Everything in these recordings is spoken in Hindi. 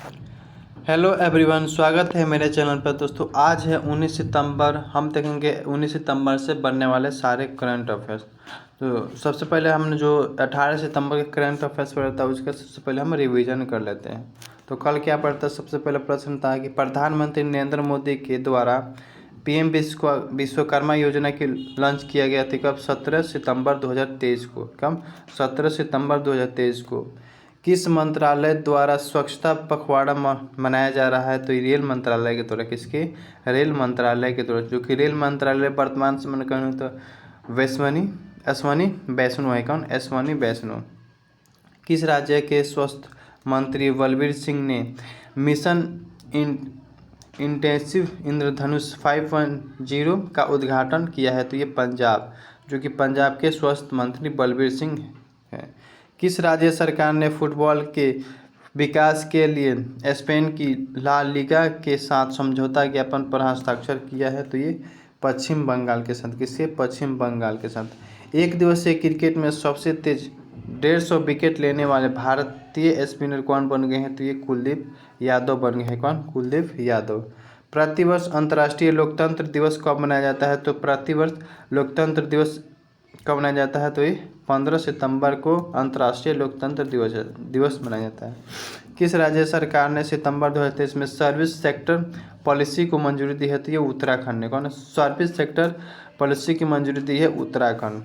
हेलो एवरीवन, स्वागत है मेरे चैनल पर। दोस्तों आज है 19 सितंबर। हम देखेंगे 19 सितंबर से बनने वाले सारे करंट अफेयर्स। तो सबसे पहले हमने जो 18 सितंबर के करंट अफेयर्स पढ़ा था उसका सबसे पहले हम रिवीजन कर लेते हैं। तो कल क्या पढ़ता, सबसे पहला प्रश्न था कि प्रधानमंत्री नरेंद्र मोदी के द्वारा पीएम विश्वकर्मा योजना की लॉन्च किया गया था कब? 17 सितंबर 2023 को। कब? 17 सितंबर 2023 को। किस मंत्रालय द्वारा स्वच्छता पखवाड़ा मनाया जा रहा है? तो ये रेल मंत्रालय के द्वारा। किसके? रेल मंत्रालय के द्वारा। जो कि रेल मंत्रालय वर्तमान समय कहूँ तो अश्वनी वैष्णो है। कौन? अश्वनी वैष्णो। किस राज्य के स्वास्थ्य मंत्री बलबीर सिंह ने मिशन इंटेंसिव इंद्रधनुष 5.0 का उद्घाटन किया है? तो ये पंजाब, जो कि पंजाब के स्वास्थ्य मंत्री बलबीर सिंह हैं। किस राज्य सरकार ने फुटबॉल के विकास के लिए स्पेन की ला लीगा के साथ समझौता ज्ञापन पर हस्ताक्षर किया है? तो ये पश्चिम बंगाल के साथ। किसके? पश्चिम बंगाल के साथ। एक दिवसीय क्रिकेट में सबसे तेज 150 विकेट लेने वाले भारतीय स्पिनर कौन बन गए हैं? तो ये कुलदीप यादव बन गए हैं। कौन? कुलदीप यादव। प्रतिवर्ष अंतर्राष्ट्रीय लोकतंत्र दिवस कब मनाया जाता है? तो प्रतिवर्ष लोकतंत्र दिवस कब मनाया जाता है? तो ये 15 सितंबर को अंतर्राष्ट्रीय लोकतंत्र दिवस मनाया जाता है। किस राज्य सरकार ने सितंबर 2023 में सर्विस सेक्टर पॉलिसी को मंजूरी दी है? तो ये उत्तराखंड ने। कौन? सर्विस सेक्टर पॉलिसी की मंजूरी दी है उत्तराखंड।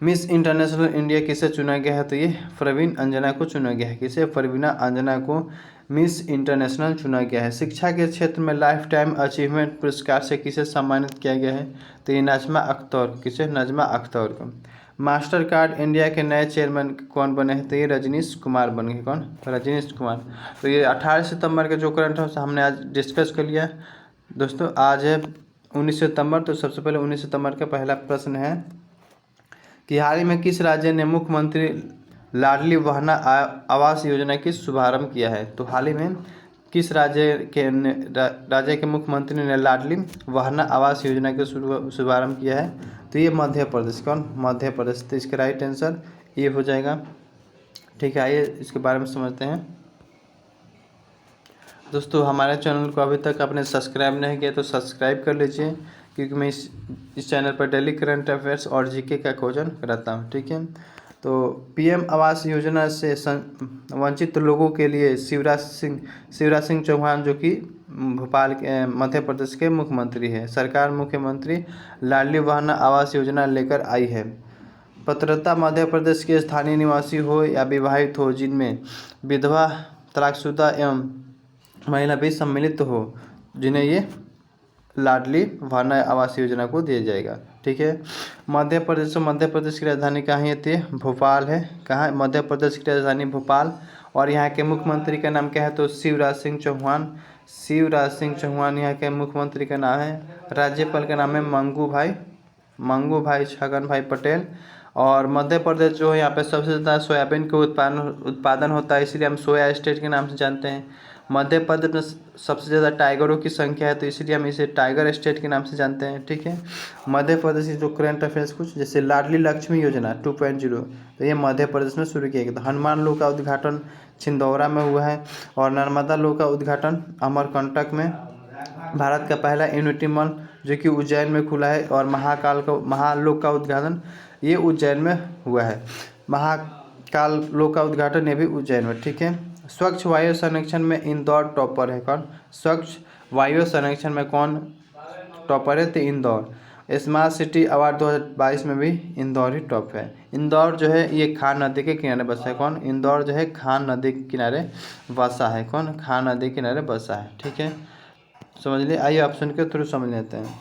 मिस इंटरनेशनल इंडिया किसे चुना गया है? तो ये प्रवीण अंजना को चुना गया है। किसे? प्रवीणा अंजना को मिस इंटरनेशनल चुना गया है। शिक्षा के क्षेत्र में लाइफ टाइम अचीवमेंट पुरस्कार से किसे सम्मानित किया गया है? तो ये नजमा अख्तर। किसे? नजमा अख्तर को। मास्टर कार्ड इंडिया के नए चेयरमैन कौन बने हैं? तो ये रजनीश कुमार बन गए। कौन? रजनीश कुमार। तो ये 18 सितंबर के जो करंट अफेयर्स हमने आज डिस्कस कर लिया। दोस्तों आज है 19 सितंबर। तो सबसे पहले 19 सितंबर का पहला प्रश्न है कि हाल ही में किस राज्य ने मुख्यमंत्री लाडली बहना आवास योजना की शुभारंभ किया है? तो हाल ही में किस राज्य के मुख्यमंत्री ने लाडली बहना आवास योजना का शुभारंभ किया है? तो ये मध्य प्रदेश। कौन? मध्य प्रदेश। तो इसका राइट आंसर ये हो जाएगा। ठीक है, आइए इसके बारे में समझते हैं। दोस्तों हमारे चैनल को अभी तक आपने सब्सक्राइब नहीं किया तो सब्सक्राइब कर लीजिए, क्योंकि मैं इस चैनल पर डेली करंट अफेयर्स और जीके का क्वेश्चन कराता हूँ। ठीक है, तो पीएम आवास योजना से वंचित लोगों के लिए शिवराज सिंह चौहान, जो कि भोपाल के मध्य प्रदेश के मुख्यमंत्री है, सरकार मुख्यमंत्री लाडली बहना आवास योजना लेकर आई है। पात्रता मध्य प्रदेश के स्थानीय निवासी हो या विवाहित हो, जिनमें विधवा, तलाकशुदा एवं महिला भी सम्मिलित हो, जिन्हें ये लाडली बहना आवास योजना को दिया जाएगा। ठीक है, मध्य प्रदेश की राजधानी कहाँ है? भोपाल है। कहाँ? मध्य प्रदेश की राजधानी भोपाल। और यहाँ के मुख्यमंत्री का नाम क्या है? तो शिवराज सिंह चौहान। शिवराज सिंह चौहान यहाँ के मुख्यमंत्री का नाम है। राज्यपाल का नाम है मंगू भाई छगन भाई पटेल। और मध्य प्रदेश जो है यहाँ पे सबसे ज़्यादा सोयाबीन के उत्पादन होता है, इसलिए हम सोया स्टेट के नाम से जानते हैं। मध्य प्रदेश में सबसे ज़्यादा टाइगरों की संख्या है, तो इसलिए हम इसे टाइगर स्टेट के नाम से जानते हैं। ठीक है, मध्य प्रदेश की जो करंट अफेयर्स कुछ जैसे लाडली लक्ष्मी योजना 2.0, तो ये मध्य प्रदेश में शुरू किया गया था। हनुमान लोक का उद्घाटन छिंदौरा में हुआ है। और नर्मदा लोक का उद्घाटन अमरकंटक में। भारत का पहला यूनिटी मॉल जो कि उज्जैन में खुला है। और महालोक का उद्घाटन ये उज्जैन में हुआ है। महाकाल लोक का उद्घाटन ये भी उज्जैन में। ठीक है, स्वच्छ वायु संरक्षण में इंदौर टॉपर है। कौन? स्वच्छ वायु संरक्षण में कौन टॉपर है? तो इंदौर। स्मार्ट सिटी अवार्ड 2022 में भी इंदौर ही टॉप है। इंदौर जो है ये खान नदी के किनारे बसा है। कौन? इंदौर जो है खान नदी के किनारे बसा है। कौन? खान नदी के किनारे बसा है। ठीक है, समझ लिए। आइए ऑप्शन के थ्रू समझ लेते हैं।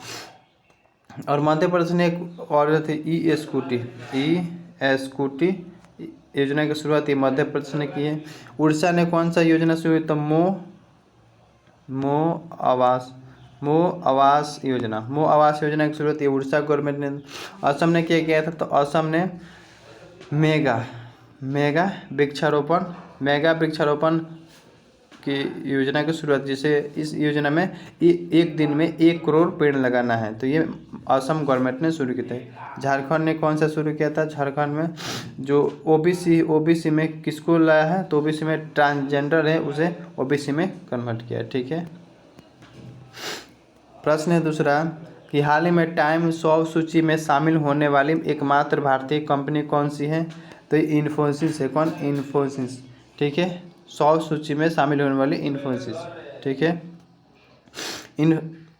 और मध्य प्रदेश ने एक और थी ई स्कूटी योजना की शुरुआत मध्य प्रदेश ने की है। उड़ीसा ने कौन सा योजना शुरू हुई? तो मो आवास योजना की शुरुआत उड़ीसा गवर्नमेंट ने। असम ने किया गया था, तो असम ने मेगा वृक्षारोपण की योजना की शुरुआत, जिसे इस योजना में एक दिन में 1 करोड़ पेड़ लगाना है, तो ये असम गवर्नमेंट ने शुरू किया था। झारखंड ने कौन सा शुरू किया था? झारखंड में जो ओबीसी में किसको लाया है? तो ओबीसी में ट्रांसजेंडर है उसे ओबीसी में कन्वर्ट किया। ठीक है। प्रश्न है दूसरा कि हाल ही में टाइम 100 सूची में शामिल होने वाली एकमात्र भारतीय कंपनी कौन सी है? तो ये इन्फोसिस है। कौन? इन्फोसिस। ठीक है। 100 सूची में शामिल होने वाली इन्फोसिस। ठीक है।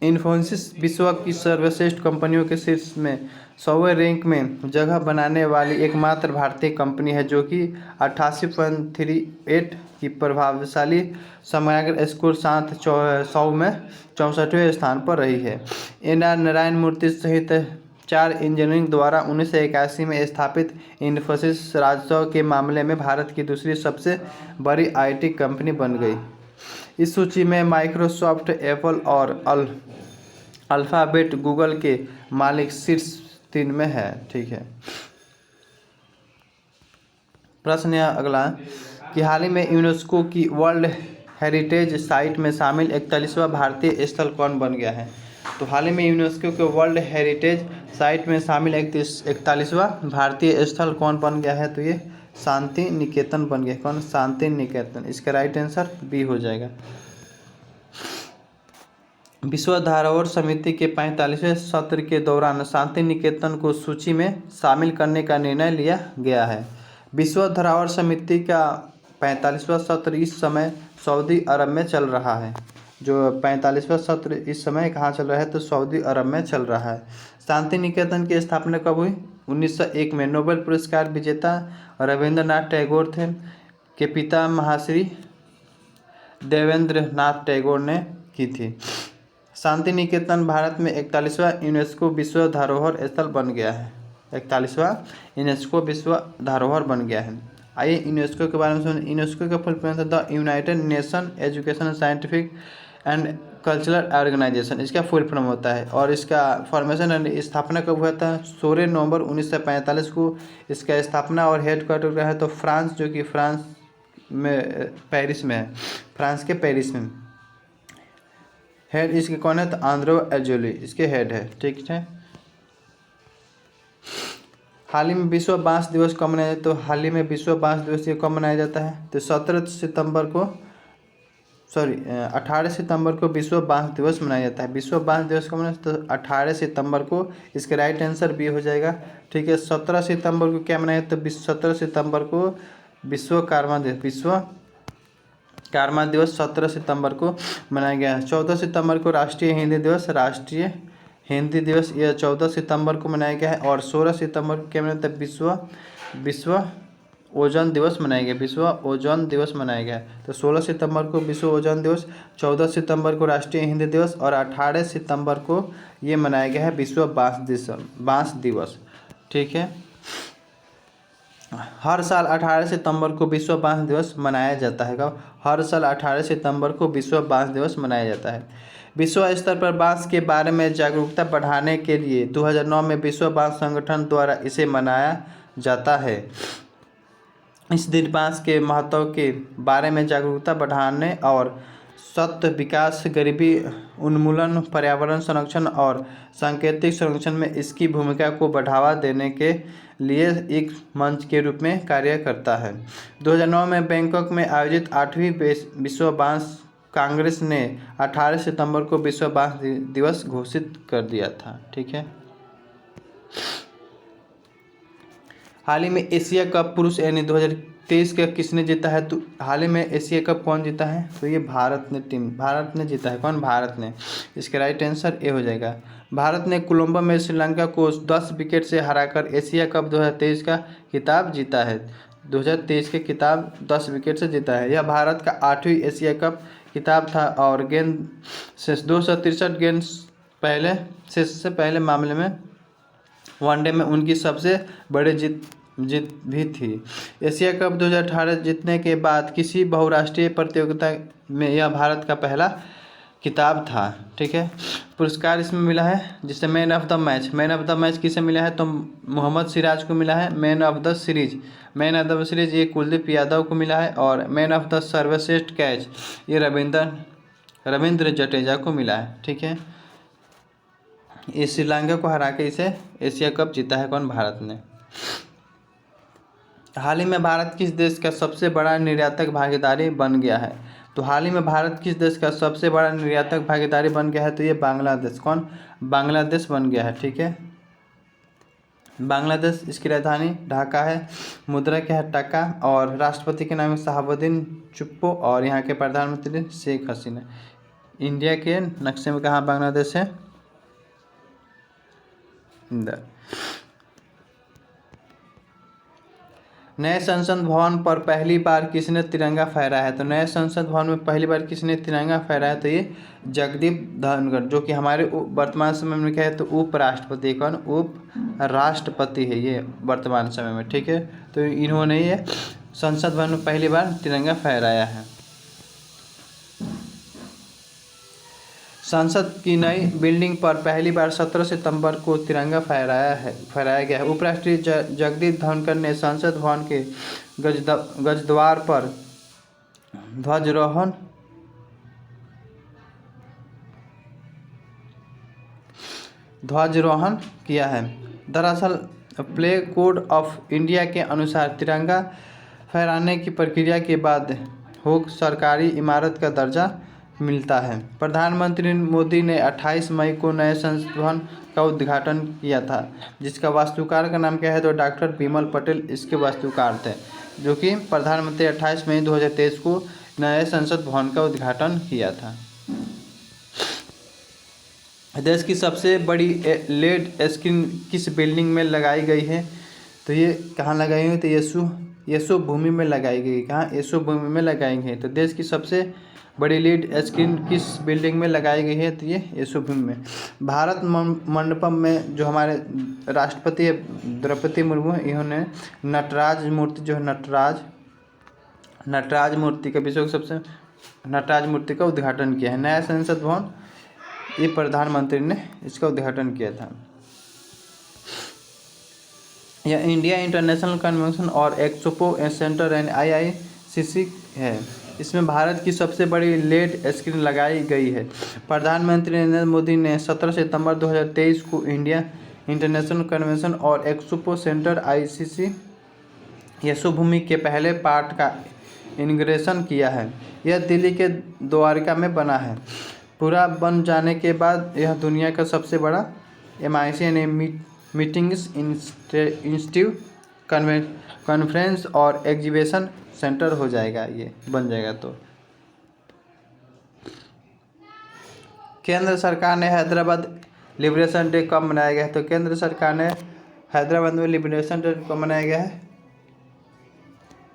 इन्फोसिस विश्व की सर्वश्रेष्ठ कंपनियों के शीर्ष में 100वें रैंक में जगह बनाने वाली एकमात्र भारतीय कंपनी है, जो कि 88.38 की प्रभावशाली समग्र स्कोर साथ 100 में 64वें स्थान पर रही है। NR नारायण मूर्ति सहित 4 इंजीनियरिंग द्वारा 1981 में स्थापित इन्फोसिस राजस्व के मामले में भारत की दूसरी सबसे बड़ी IT कंपनी बन गई। इस सूची में माइक्रोसॉफ्ट, एप्पल और अल्फ़ाबेट, गूगल के मालिक शीर्ष 3 में है। ठीक है। प्रश्न है अगला कि हाल ही में यूनेस्को की वर्ल्ड हेरिटेज साइट में शामिल 41वां भारतीय स्थल कौन बन गया है? तो हाल ही में यूनेस्को के वर्ल्ड हेरिटेज साइट में शामिल 41वां भारतीय स्थल कौन बन गया है? तो ये शांति निकेतन बन गया। कौन? शांति निकेतन। इसका राइट आंसर बी हो जाएगा। विश्व धरोहर समिति के 45वें सत्र के दौरान शांति निकेतन को सूची में शामिल करने का निर्णय लिया गया है। विश्व धरोहर समिति का 45वां सत्र इस समय सऊदी अरब में चल रहा है। जो 45वां सत्र इस समय कहाँ चल रहा है? तो सऊदी अरब में चल रहा है। शांति निकेतन की स्थापना कब हुई? 1901 में। नोबेल पुरस्कार विजेता रविंद्रनाथ टैगोर थे के पिता महाश्री देवेंद्र नाथ टैगोर ने की थी। शांति निकेतन भारत में 41वां यूनेस्को विश्व धरोहर स्थल बन गया है। 41वां यूनेस्को विश्व धरोहर बन गया है। आइए यूनेस्को के बारे में सुनिए। यूनेस्को का फुल फॉर्म है the United Nation education scientific and cultural organisation. इसका फुल फॉर्म होता है। और इसका फॉर्मेशन एंड स्थापना कब हुआ था? 16 नवंबर 1945 को इसका स्थापना और हेड क्वार्टर रहा है तो फ्रांस, जो कि फ्रांस में पेरिस में है। फ्रांस के पेरिस में। हेड इसके कौन है? तो आंद्रो एजोली इसके हेड है। ठीक है। हाल ही में विश्व बांस दिवस कब मनाया जाता है? तो हाल ही में विश्व बांस दिवस ये कब मनाया जाता है? तो 18 सितंबर को विश्व बांस दिवस मनाया जाता है। विश्व बांस दिवस कब मनाया? तो 18 सितंबर को। इसका राइट आंसर बी हो जाएगा। ठीक है। 17 सितंबर को क्या मनाया? तो 17 सितंबर को विश्व कारवा दिवस 17 सितंबर को मनाया गया है। 14 सितंबर को राष्ट्रीय हिंदी दिवस यह 14 सितंबर को मनाया गया है। और 16 सितंबर को क्या मनाया था? विश्व ओजोन दिवस मनाया गया। विश्व ओजोन दिवस मनाया गया है। तो 16 सितंबर को विश्व ओजोन दिवस, 14 सितंबर को राष्ट्रीय हिंदी दिवस और 18 सितंबर को ये मनाया गया है विश्व बांस दिवस। ठीक है। हर साल 18 सितंबर को विश्व बांस दिवस मनाया जाता है। कब? हर साल 18 सितंबर को विश्व बांस दिवस मनाया जाता है। विश्व स्तर पर बांस के बारे में जागरूकता बढ़ाने के लिए 2009 में विश्व बांस संगठन द्वारा इसे मनाया जाता है। इस दिन बांस के महत्व के बारे में जागरूकता बढ़ाने और सतत विकास, गरीबी उन्मूलन, पर्यावरण संरक्षण और सांकेतिक संरक्षण में इसकी भूमिका को बढ़ावा देने के लिए एक मंच के रूप में कार्य करता है। 2009 में बैंकॉक में आयोजित 8वीं विश्व बांस कांग्रेस ने 18 सितंबर को विश्व बांस दिवस घोषित कर दिया था। ठीक है। हाल ही में एशिया कप पुरुष यानी 2023 का किसने जीता है? तो हाल ही में एशिया कप कौन जीता है? तो ये भारत ने जीता है। कौन? भारत ने। इसका राइट आंसर ए हो जाएगा। भारत ने कोलंबो में श्रीलंका को 10 विकेट से हराकर एशिया कप 2023 का खिताब जीता है। 2023 के खिताब 10 विकेट से जीता है। यह भारत का 8वीं एशिया कप खिताब था और गेंद से 263 गेंद से पहले मामले में वनडे में उनकी सबसे बड़ी जीत भी थी। एशिया कप 2018 जीतने के बाद किसी बहुराष्ट्रीय प्रतियोगिता में यह भारत का पहला किताब था, ठीक है। पुरस्कार इसमें मिला है जिससे मैन ऑफ द मैच किसे मिला है तो मोहम्मद सिराज को मिला है। मैन ऑफ द सीरीज ये कुलदीप यादव को मिला है। और मैन ऑफ द सर्वश्रेष्ठ कैच ये रविंद्र जडेजा को मिला है, ठीक है। ये श्रीलंका को हरा के इसे एशिया कप जीता है कौन? भारत ने। हाल ही में भारत किस देश का सबसे बड़ा निर्यातक भागीदारी बन गया है? तो हाल ही में भारत किस देश का सबसे बड़ा निर्यातक भागीदारी बन गया है? तो ये बांग्लादेश। कौन? बांग्लादेश बन गया है, ठीक है। बांग्लादेश, इसकी राजधानी ढाका है, मुद्रा क्या है? टका। और राष्ट्रपति के नाम है शहाबुद्दीन चुप्पो। और यहाँ के प्रधानमंत्री शेख हसीना। इंडिया के नक्शे में कहाँ बांग्लादेश है? इधर। नए संसद भवन पर पहली बार किसने तिरंगा फहराया है? तो नए संसद भवन में पहली बार किसने तिरंगा फहराया? तो ये जगदीप धनखड़, जो कि हमारे वर्तमान समय में क्या है? तो उपराष्ट्रपति। कौन? उप राष्ट्रपति है ये वर्तमान समय में, ठीक है। तो इन्होंने ये संसद भवन में पहली बार तिरंगा फहराया है। संसद की नई बिल्डिंग पर पहली बार 17 सितंबर को तिरंगा फहराया गया है। उपराष्ट्रपति जगदीप धनखड़ ने संसद भवन के गजद्वार पर ध्वजारोहण किया है। दरअसल प्ले कोड ऑफ इंडिया के अनुसार तिरंगा फहराने की प्रक्रिया के बाद हो सरकारी इमारत का दर्जा मिलता है। प्रधानमंत्री मोदी ने 28 मई को नए संसद भवन का उद्घाटन किया था, जिसका वास्तुकार का नाम क्या है? तो डॉक्टर बिमल पटेल इसके वास्तुकार थे, जो कि प्रधानमंत्री 28 मई 2023 को नए संसद भवन का उद्घाटन किया था। देश की सबसे बड़ी लेड स्क्रीन किस बिल्डिंग में लगाई गई है? तो ये कहाँ लगाई हुई? तो यशो भूमि में लगाई गई। कहाँ? यशो भूमि में लगाई गई। तो देश की सबसे बड़ी लीड स्क्रीन किस बिल्डिंग में लगाई गई है? तो ये यशो भूमि में। भारत मंडपम में जो हमारे राष्ट्रपति है द्रौपदी मुर्मू, इन्होंने नटराज मूर्ति जो है नटराज मूर्ति का विश्व सबसे नटराज मूर्ति का उद्घाटन किया है। नया संसद भवन ये प्रधानमंत्री ने इसका उद्घाटन किया था। यह इंडिया इंटरनेशनल कन्वेंशन और एक्सपो सेंटर एंड IICC है। इसमें भारत की सबसे बड़ी लेड स्क्रीन लगाई गई है। प्रधानमंत्री नरेंद्र मोदी ने 17 सितंबर 2023 को इंडिया इंटरनेशनल कन्वेंशन और एक्सपो सेंटर IICC यशो भूमि के पहले पार्ट का इनॉग्रेशन किया है। यह दिल्ली के द्वारका में बना है। पूरा बन जाने के बाद यह दुनिया का सबसे बड़ा MIC यानी मीटिंग्स इंस्टीट्यूट कॉन्फ्रेंस और एग्जीबिशन सेंटर हो जाएगा, ये बन जाएगा। तो केंद्र सरकार ने हैदराबाद लिबरेशन डे कब मनाया गया है? तो केंद्र सरकार ने हैदराबाद में लिबरेशन डे कब मनाया गया है?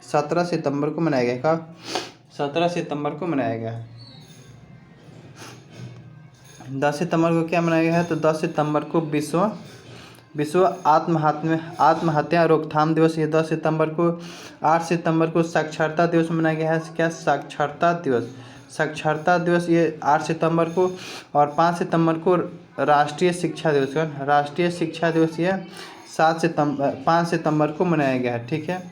17 सितंबर को मनाया गया। कब? 17 सितंबर को मनाया गया है। 10 सितंबर को क्या मनाया गया है? तो 10 सितंबर को विश्व आत्महत्या रोकथाम दिवस। ये 10 सितंबर को। 8 सितंबर को साक्षरता दिवस मनाया गया है। क्या? साक्षरता दिवस ये 8 सितंबर को। और 5 सितंबर को राष्ट्रीय शिक्षा दिवस ये 5 सितंबर को मनाया गया है, ठीक है।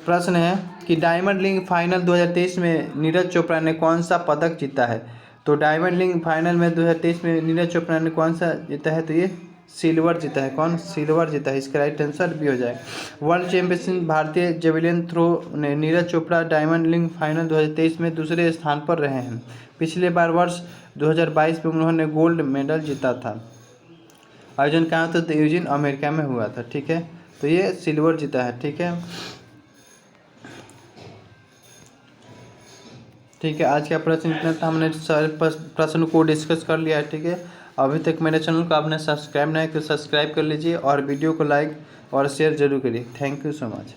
प्रश्न है कि डायमंड लीग फाइनल 2023 में नीरज चोपड़ा ने कौन सा पदक जीता है? तो डायमंड लीग फाइनल में 2023 में नीरज चोपड़ा ने कौन सा जीता है? तो ये सिल्वर जीता है। कौन? सिल्वर जीता है। इसका राइट आंसर भी हो जाए। वर्ल्ड चैंपियनशिप भारतीय जेवलिन थ्रो ने Neeraj Chopra diamond league final 2023 में दूसरे स्थान पर रहे हैं। पिछले बार वर्ष 2022 में उन्होंने गोल्ड मेडल जीता था। आयोजन कहाँ था? तो यूजिन अमेरिका में हुआ था, ठीक है। तो ये सिल्वर जीता है, ठीक है। ठीक है, आज का प्रश्न इतना था। हमने सारे प्रश्न को डिस्कस कर लिया है, ठीक है। अभी तक मेरे चैनल को आपने सब्सक्राइब नहीं किया तो सब्सक्राइब कर लीजिए और वीडियो को लाइक और शेयर जरूर करिए। Thank you so much.